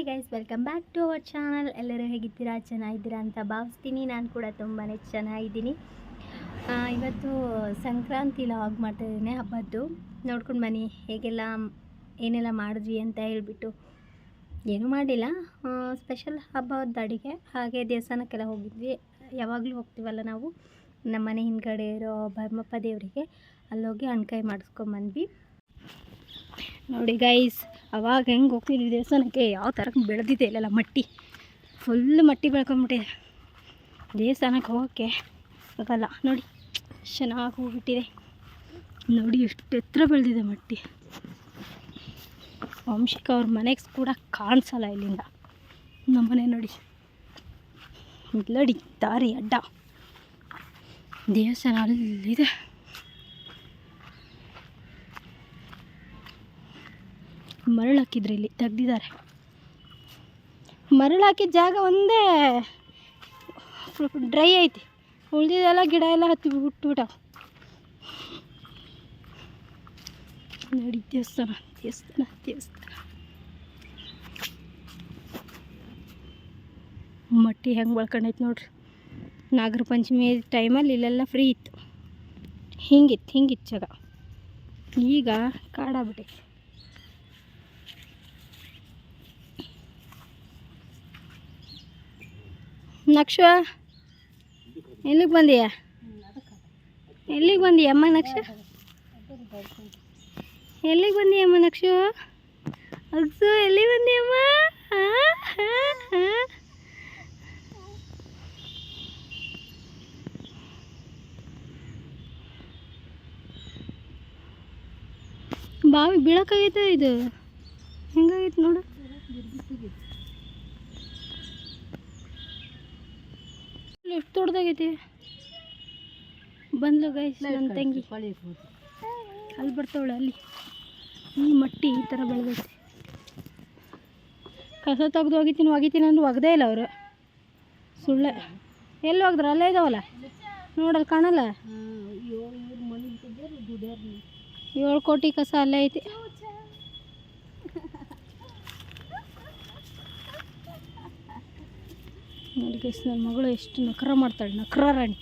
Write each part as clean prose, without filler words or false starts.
Guys, welcome back to our channel. ಎಲ್ಲರೂ ಹೇಗಿದ್ದೀರಾ? ಚೆನ್ನಾಗಿದ್ದೀರಾ ಅಂತ ಭಾವಿಸ್ತೀನಿ. ನಾನು ಕೂಡ ತುಂಬಾ ಚೆನ್ನಾಗಿದ್ದೀನಿ. ಇವತ್ತು ಸಂಕ್ರಾಂತಿ ಲಾಗ್ ಮಾಡ್ತಾಯಿದ್ದೀನಿ, ಹಬ್ಬದ್ದು. ನೋಡ್ಕೊಂಡು ಬನ್ನಿ ಏನೆಲ್ಲ ಮಾಡಿದ್ವಿ ಅಂತ ಹೇಳ್ಬಿಟ್ಟು. ಏನೂ ಮಾಡಿಲ್ಲ, ಸ್ಪೆಷಲ್ ಹಬ್ಬದ ಅಡುಗೆ. ಹಾಗೆ ದೇವಸ್ಥಾನಕ್ಕೆಲ್ಲ ಹೋಗಿದ್ವಿ. ಯಾವಾಗಲೂ ಹೋಗ್ತೀವಲ್ಲ ನಾವು, ನಮ್ಮ ಮನೆ ಹಿಂದ್ಗಡೆ ಇರೋ ಭರಮಪ್ಪ ದೇವರಿಗೆ. ಅಲ್ಲೋಗಿ ಹಣ್ಕಾಯಿ ಮಾಡಿಸ್ಕೊಂಬಂದ್ವಿ. ನೋಡಿ ಗೈಸ್, ಅವಾಗ ಹೆಂಗೆ ಹೋಗ್ತಿದ್ವಿ ದೇವಸ್ಥಾನಕ್ಕೆ, ಯಾವ ಥರ ಬೆಳೆದಿದೆ ಇಲ್ಲೆಲ್ಲ ಮಟ್ಟಿ, ಫುಲ್ ಮಟ್ಟಿ ಬೆಳ್ಕೊಂಬಿಟ್ಟಿದೆ. ದೇವಸ್ಥಾನಕ್ಕೆ ಹೋಗೋಕ್ಕೆ ಆಗಲ್ಲ. ನೋಡಿ ಚೆನ್ನಾಗಿ ಹೋಗ್ಬಿಟ್ಟಿದೆ. ನೋಡಿ ಎಷ್ಟು ಎತ್ತರ ಬೆಳೆದಿದೆ ಮಟ್ಟಿ. ವಂಶಿಕ ಅವ್ರ ಮನೆಗೆ ಕೂಡ ಕಾಣಿಸಲ್ಲ ಇಲ್ಲಿಂದ. ನಮ್ಮನೆ ನೋಡಿ, ಇಲ್ಲಡಿ ದಾರಿ ಅಡ್ಡ, ದೇವಸ್ಥಾನ ಅಲ್ಲಿದೆ. ಮರಳು ಹಾಕಿದ್ರು, ಇಲ್ಲಿ ತೆಗ್ದಿದ್ದಾರೆ. ಮರಳು ಹಾಕಿದ ಜಾಗ ಒಂದೇ ಡ್ರೈ ಐತಿ, ಉಳಿದಿದೆಲ್ಲ ಗಿಡ ಎಲ್ಲ ಹತ್ತಿ ಬಿಟ್ಬಿಟ್ಟ. ನೋಡಿ ದೇವಸ್ಥಾನ ದೇವಸ್ಥಾನ ದೇವಸ್ಥಾನ. ಮಟ್ಟಿ ಹೆಂಗೆ ಬೆಳ್ಕೊಂಡೈತೆ ನೋಡ್ರಿ. ನಾಗರ ಪಂಚಮಿ ಟೈಮಲ್ಲಿ ಇಲ್ಲೆಲ್ಲ ಫ್ರೀ ಇತ್ತು, ಹಿಂಗಿತ್ತು ಜಾಗ. ಈಗ ಕಾಡಾಗ್ಬಿಟ್ಟೈತೆ. ನಕ್ಷ ಎಲ್ಲಿಗೆ ಬಂದೀಯ? ಅಮ್ಮ ನಕ್ಷ? ಎಲ್ಲಿಗೆ ಬಂದೀಯಮ್ಮ ನಕ್ಷ? ಅಗ್ಸು ಎಲ್ಲಿಗೆ ಬಂದೀಯಮ್ಮ? ಬಾವಿ ಬೀಳಕ್ಕಾಗೈತೆ. ಇದು ಹೆಂಗಾಗೈತೆ ನೋಡು. ಎಷ್ಟು ದೊಡ್ಡದಾಗೈತಿ. ಬಂದ್ಲು ಗೈಸ್ ನನ್ನ ತಂಗಿ, ಅಲ್ಲಿ ಬರ್ತಾವಳೆ. ಅಲ್ಲಿ ಈ ಮಟ್ಟಿ ಈ ಥರ ಬೆಳೆದೈತಿ. ಕಸ ತೆಗ್ದು ಒಗಿತೀನಿ ಅಂದ್ರೆ ಒಗದೇ ಇಲ್ಲ ಅವರು. ಸುಳ್ಳೆ. ಎಲ್ಲಿ ಒಗ್ದ್ರು? ಅಲ್ಲೇ ಇದಾವಲ್ಲ, ನೋಡಲ್ಲಿ ಕಾಣಲ್ಲ. 7 ಕೋಟಿ ಕಸ ಅಲ್ಲೇ ಐತಿ. ನೋಡಿ ಗೈಸ್, ನನ್ನ ಮಗಳು ಎಷ್ಟು ನಖರ ಮಾಡ್ತಾಳೆ, ನಖರ ರಾಣಿ.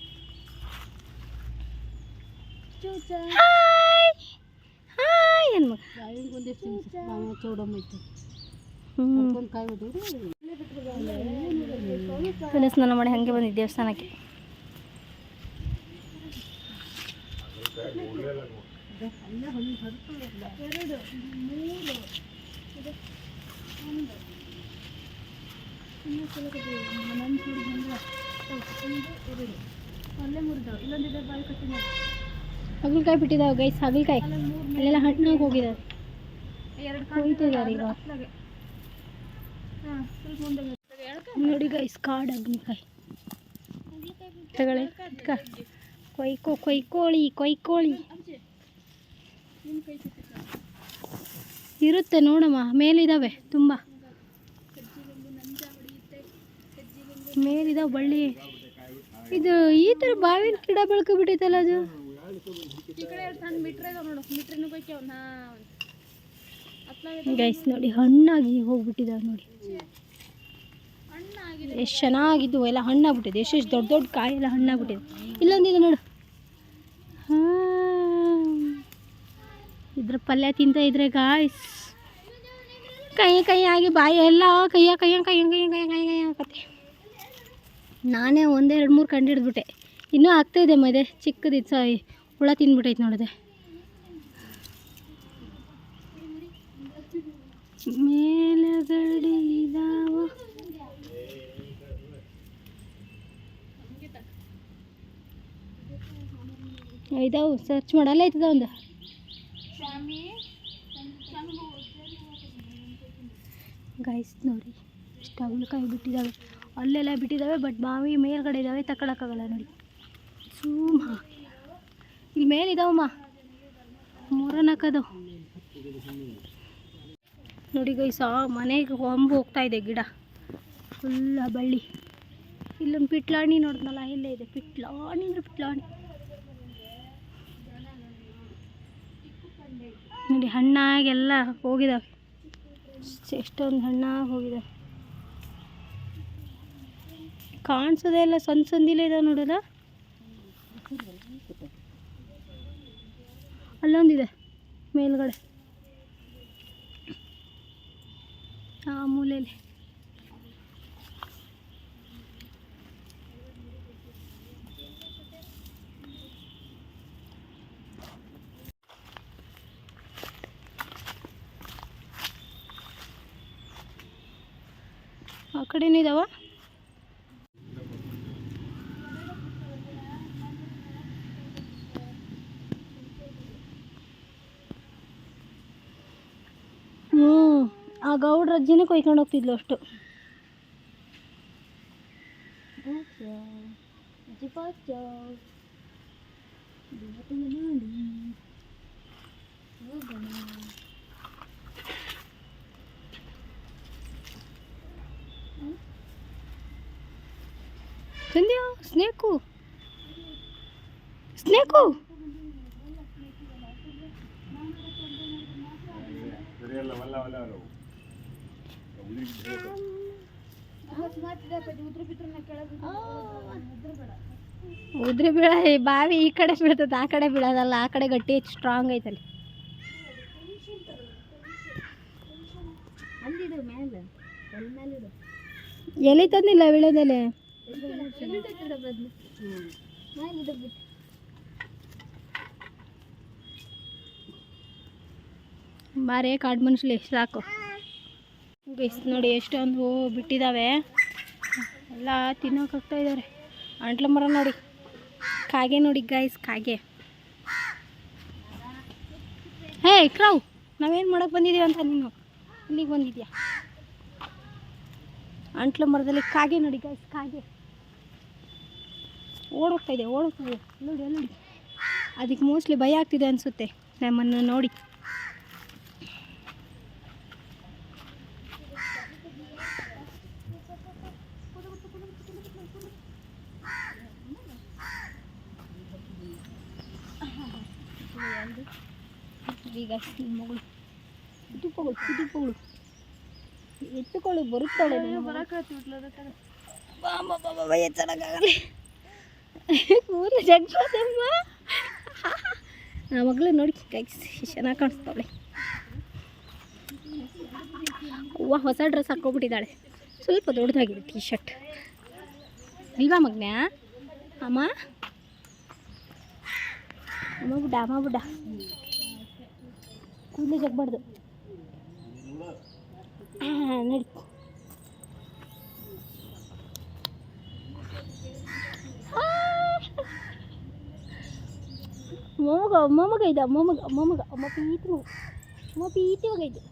ಏನು ಮಗ ಸ್ನಾನ ಮಾಡಿ ಹಾಗೆ ಬಂದಿದ್ದೆ ದೇವಸ್ಥಾನಕ್ಕೆ. ಹಾಗಲಕಾಯಿ ಬಿಟ್ಟಿದ್ದಾವೆ ಗೈಸ್, ಹಾಗಲಕಾಯಿ ಅಲ್ಲೆಲ್ಲ ಹಣ್ಣಾಗಿ ಹೋಗಿದ್ದಾವೆ, ಕೊಯ್ತಿದ್ದಾರೆ ಈಗ. ನೋಡಿ ಗೈಸ್, ಕಾಡು ಹಾಗಲಕಾಯಿ ತಗೊಳ್ಳಿ. ಕೊಯ್ಕೋಳಿ ಇರುತ್ತೆ ನೋಡಮ್ಮ, ಮೇಲಿದ್ದಾವೆ ತುಂಬ, ಮೇಲಿದಾವೆ ಬಳ್ಳಿ. ಇದು ಈ ಥರ ಬಾವಿನ ಗಿಡ ಬೆಳ್ಕೊಬಿಟ್ಟೈತಲ್ಲ ಅದು. ಗೈಸ್ ನೋಡಿ, ಹಣ್ಣಾಗಿ ಹೋಗ್ಬಿಟ್ಟಿದ್ದಾವೆ. ನೋಡಿ ಎಷ್ಟು ಚೆನ್ನಾಗಿದ್ದು ಎಲ್ಲ ಹಣ್ಣಾಗ್ಬಿಟ್ಟಿದೆ. ಎಷ್ಟು ದೊಡ್ಡ ಕಾಯಿ ಎಲ್ಲ ಹಣ್ಣಾಗ್ಬಿಟ್ಟಿದೆ. ಇಲ್ಲೊಂದಿದೆ ನೋಡು. ಇದ್ರ ಪಲ್ಯ ತಿಂತ ಇದ್ರೆ ಗಾಯ್ಸ್, ಕೈ ಆಗಿ ಬಾಯಿ ಎಲ್ಲ ಕೈ ಹಾಕತ್ತೆ. ನಾನೇ 1-2-3 ಕಂಡು ಹಿಡಿದ್ಬಿಟ್ಟೆ. ಇನ್ನೂ ಆಗ್ತಾಯಿದೆ ಮದೆ, ಚಿಕ್ಕದಿತ್ತು ಹುಳ ತಿಂದ್ಬಿಟ್ಟೈತೆ ನೋಡಿದೆ. ಮೇಲಗಡೆ ಇದಾವು ಸರ್ಚ್ ಮಾಡಲ್ಲ ಐತದ ಒಂದು. ಗೈಸ್ ನೋಡಿ, ಎಷ್ಟು ಹಾಗಲಕಾಯಿ ಬಿಟ್ಟಿದ್ದಾವೆ. ಅಲ್ಲೆಲ್ಲ ಬಿಟ್ಟಿದ್ದಾವೆ, ಬಟ್ ಬಾವಿ ಮೇಲ್ಗಡೆ ಇದ್ದಾವೆ, ತಗೊಳಕ್ಕಾಗಲ್ಲ. ನೋಡಿ ಇಲ್ಲಿ ಮೇಲಿದಾವಮ್ಮ, 3-4 ಅದಾವ. ನೋಡಿ ಗೈಸ್, ಮನೆಗೆ ಹೊಂಬು ಹೋಗ್ತಾ ಇದೆ ಗಿಡ ಫುಲ್ಲ ಬಳ್ಳಿ. ಇಲ್ಲೊಂದು ಪಿಟ್ಲಾಣಿ ನೋಡಿದ್ನಲ್ಲ, ಇಲ್ಲೇ ಇದೆ ಪಿಟ್ಲಾಣಿ ಅಂದರೆ ಪಿಟ್ಲಾಣಿ. ನೋಡಿ ಹಣ್ಣಾಗೆಲ್ಲ ಹೋಗಿದ್ದಾವೆ. ಎಷ್ಟೊಂದು ಹಣ್ಣಾಗಿ ಹೋಗಿದೆ, ಕಾಣಿಸೋದೇ ಇಲ್ಲ. ಸಂದಿಲೇ ಇದಾವೆ ನೋಡೋದ. ಅಲ್ಲೊಂದಿದೆ ಮೇಲ್ಗಡೆ ಆ ಮೂಲೆಯಲ್ಲಿ. ಆ ಕಡೆನೂ ಇದಾವ. ಆ ಗೌಡ್ರ ಅಜ್ಜಿನೇ ಕೊಯ್ಕೊಂಡು ಹೋಗ್ತಿದ್ಲು ಅಷ್ಟು. ತಂದ್ಯಾ ಸ್ನೇಕು ಸ್ನೇಕು. ಉದ್ರಿ ಬೀಳ ಬಾವಿ ಈ ಕಡೆ ಬೀಳ್ತದೆ, ಆ ಕಡೆ ಬೀಳೋದಲ್ಲ. ಆ ಕಡೆ ಗಟ್ಟಿ ಸ್ಟ್ರಾಂಗ್ ಐತಲ್ಲಿ. ಎಲೆ ತಂದಿಲ್ಲ ವಿಳೆದೆಲೆ. ಬಾರೇ ಕಾಡು ಮನುಷ್ಯಲಿ ಸಾಕು. ನೋಡಿ ಎಷ್ಟೊಂದು ಹೂವು ಬಿಟ್ಟಿದ್ದಾವೆ. ಎಲ್ಲ ತಿನ್ನೋಕಾಗ್ತಾ ಇದ್ದಾರೆ. ಅಂಟ್ಲ ಮರ ನೋಡಿ, ಕಾಗೆ ನೋಡಿ ಗೈಸ್, ಕಾಗೆ. ಹೇ ಕ್ರೌ, ನಾವೇನು ಮಾಡೋಕ್ಕೆ ಬಂದಿದ್ದೀವಿ ಅಂತ ನೀನು ಇಲ್ಲಿಗೆ ಬಂದಿದ್ಯಾ? ಅಂಟ್ಲ ಮರದಲ್ಲಿ ಕಾಗೆ ನೋಡಿ ಗೈಸ್, ಕಾಗೆ ಓಡೋಗ್ತಾ ಇದೆ ನೋಡಿ ನೋಡಿ. ಅದಕ್ಕೆ ಮೋಸ್ಟ್ಲಿ ಭಯ ಆಗ್ತಿದೆ ಅನಿಸುತ್ತೆ ನಮ್ಮನ್ನು ನೋಡಿ. ಈಗ ಮಗಳು ಎತ್ತುಕೊಳ್ಳಿ ಬರುತ್ತಾಳೆ. ಕೂದಲು ಜಗ್ಗೋದಮ್ಮ ಮಗಳು ನೋಡಿ ಗೈಸ್, ಚೆನ್ನಾಗಿ ಕಾಣಿಸ್ತಾವಳೆ. ಅವ್ವ ಹೊಸ ಡ್ರೆಸ್ ಹಾಕ್ಕೊಬಿಟ್ಟಿದ್ದಾಳೆ. ಸ್ವಲ್ಪ ದೊಡ್ಡದಾಗಿದೆ ಟೀ ಶರ್ಟ್ ಇಲ್ವಾ ಮಗ್ನ್ಯಾ? ಅಮ್ಮ ಬುಡ್ಡ ಕೂದಲು ಜಗ್ಬಾರ್ದು ನೋಡಿ. ಮೊಮ್ಮಗ ಇದೆ, ಅಮ್ಮ ಪೀತಿ ಮಗ ಇದೆ.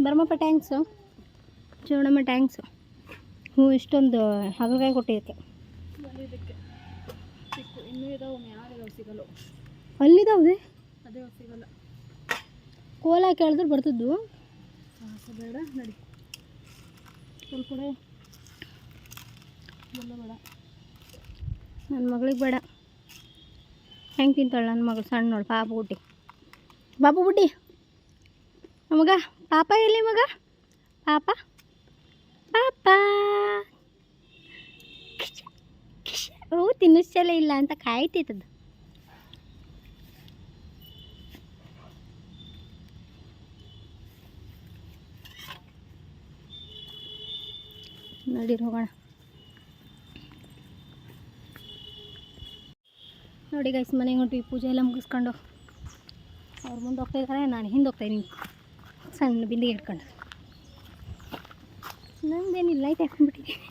ಬರಮಪ್ಪ ಟ್ಯಾಂಕ್ಸು, ಚೂಡಮ್ಮ ಟ್ಯಾಂಕ್ಸು. ಹ್ಞೂ ಇಷ್ಟೊಂದು ಹಾಗಲಕಾಯಿ ಕೊಟ್ಟಿದ್ದಕ್ಕೆ. ಇನ್ನೂ ಇದಾವೆ, ಸಿಗಲು ಅಲ್ಲಿದ್ದಾವೆ. ಅದೇ ಸಿಗಲ್ಲ. ಕೋಲ ಕೇಳಿದ್ರೆ ಬರ್ತಿದ್ವು. ಸಾಕು ಬೇಡ ನಡಿ. ಸ್ವಲ್ಪ ಬೇಡ. ನನ್ನ ಮಗಳಿಗೆ ಬೇಡ. ಹೆಂಗೆ ತಿಂತಾಳೆ ನನ್ನ ಮಗಳು ಸಣ್ಣ ನೋಡಿ ಪಾಪ ಬುಟ್ಟಿ. ಬಾಬು ಬುಟ್ಟಿ ಮಗ ಪಾಪ ಎಲ್ಲಿ ಮಗ ಪಾಪ ಪಾಪ ಓ ತಿನ್ನಿಸಲೇ ಇಲ್ಲ ಅಂತ ಕಾಯ್ತೈತದ. ನಡೀರಿ ಹೋಗೋಣ. ನೋಡಿ ಗೈಸ್ ಮನೆಗೆ ಹೊಂಟ್ವಿ. ಪೂಜೆ ಎಲ್ಲ ಮುಗಿಸ್ಕೊಂಡು ಅವ್ರು ಮುಂದೆ ಹೋಗ್ತಾ ಇದ್ದಾರೆ, ನಾನು ಹಿಂದೆ ಹೋಗ್ತಾಯಿದ್ದೀನಿ ಸಣ್ಣ ಬಿಂದಿಗೆ ಇಟ್ಕೊಂಡು. ನಂದೇನಿಲ್ಲ ಲೈಟ್ ಹಾಕೊಂಡ್ಬಿಟ್ಟಿದ್ದೀನಿ.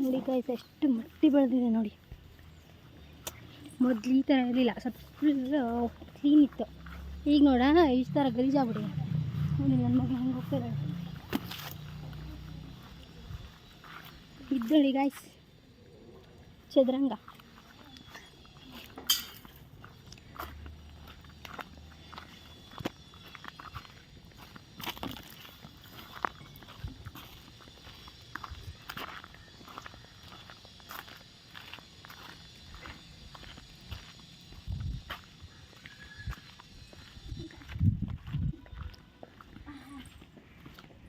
ನೋಡಿ ಗೈಸ್ ಎಷ್ಟು ಮಟ್ಟಿ ಬೆಳೆದಿದೆ ನೋಡಿ. ಮೊದಲು ಈ ಥರ ಇರಲಿಲ್ಲ, ಸ್ವಲ್ಪ ಫುಲ್ ಕ್ಲೀನ್ ಇತ್ತು. ಈಗ ನೋಡ ಇಷ್ಟು ಥರ ಗಲೀಜಾಗ್ಬಿಟ್ಟಿದೆ ನೋಡಿ. ನನ್ನ ಮಗಳು ಹಂಗೆ ಹೋಗ್ತಾರೆ ಇದ್ದಳಿ ಗಾಯ್ಸ್ ಚದುರಂಗ.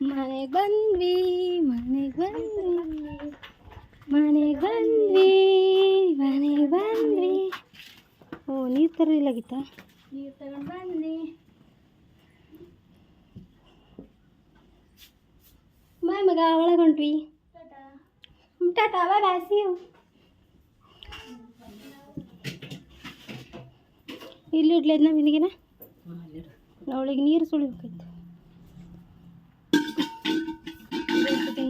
ಮನೆಗೆ ಬಂದ್ವಿ ಮನೆಗೆ ಬಂದ್ವಿ. ಓ ನೀರು ತರಲಿಲ್ಲಾಗಿತ್ತ? ನೀರು ತಗೊಂಡು ಬನ್ನಿ. ಬಾಯ್ ಮಗ ಒಳಗೆ ಹೊಂಟ್ವಿ. ಟಾಟಾ ಬಾಯ್ ಬಾಯ್ ಸಿ ಯು. ಇಲ್ಲಿ ಇಡ್ಲೇದ್ನ ಬಿಂದಿಗೆನ ಅವಳಿಗೆ ನೀರು ಸುಳಿಬೇಕಾಯ್ತು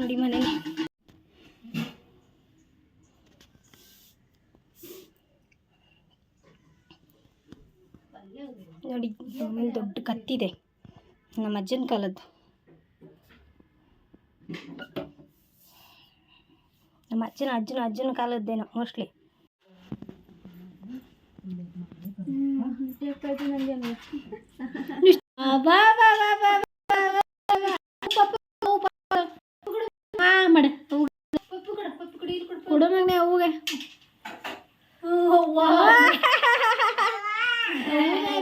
ನೋಡಿ ಮನೆಗೆ. ನೋಡಿ ಆಮೇಲೆ ದೊಡ್ಡ ಕತ್ತಿದೆ, ನಮ್ಮ ಅಜ್ಜನ ಕಾಲದ್ದು. ನಮ್ಮ ಅಜ್ಜನ ಕಾಲದ್ದೇನೋ ಮೋಸ್ಟ್ಲಿ. ಕೊಡೋ ಮಗನೆ ಹೂಗೆ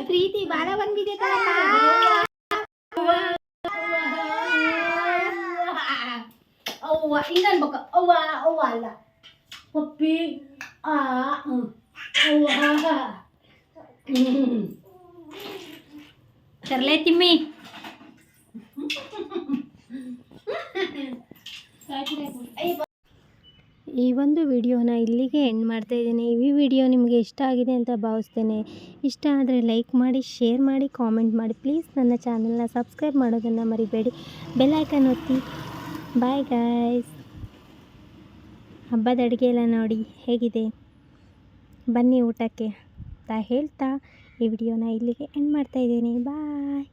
ಪ್ರೀತಿ ಬಾಳ ಬಂದಿದೆ. ಅವ್ವ ಹಿಂಗ ಅನ್ಬೇಕ. ಅವ್ವ ಅವ್ವ ಅಲ್ಲ ಪಪ್ಪಿ ತರ್ಲೆ ತಿಮ್ಮಿ. ಈ ಒಂದು ವಿಡಿಯೋನ ಇಲ್ಲಿಗೆ ಎಂಡ್ ಮಾಡ್ತಾಯಿದ್ದೀನಿ. ಈ ವಿಡಿಯೋ ನಿಮಗೆ ಇಷ್ಟ ಆಗಿದೆ ಅಂತ ಭಾವಿಸ್ತೇನೆ. ಇಷ್ಟ ಆದರೆ ಲೈಕ್ ಮಾಡಿ, ಶೇರ್ ಮಾಡಿ, ಕಾಮೆಂಟ್ ಮಾಡಿ. ಪ್ಲೀಸ್ ನನ್ನ ಚಾನಲ್ನ ಸಬ್ಸ್ಕ್ರೈಬ್ ಮಾಡೋದನ್ನು ಮರಿಬೇಡಿ. ಬೆಲ್ ಐಕನ್ ಒತ್ತಿ. Bye guys. ಹಬ್ಬದ ಅಡುಗೆ ಎಲ್ಲ ನೋಡಿ ಹೇಗಿದೆ, ಬನ್ನಿ ಊಟಕ್ಕೆ ಅಂತ ಹೇಳ್ತಾ ಈ ವಿಡಿಯೋನ ಇಲ್ಲಿಗೆ ಎಂಡ್ ಮಾಡ್ತಾಯಿದ್ದೀನಿ. ಬಾಯ್.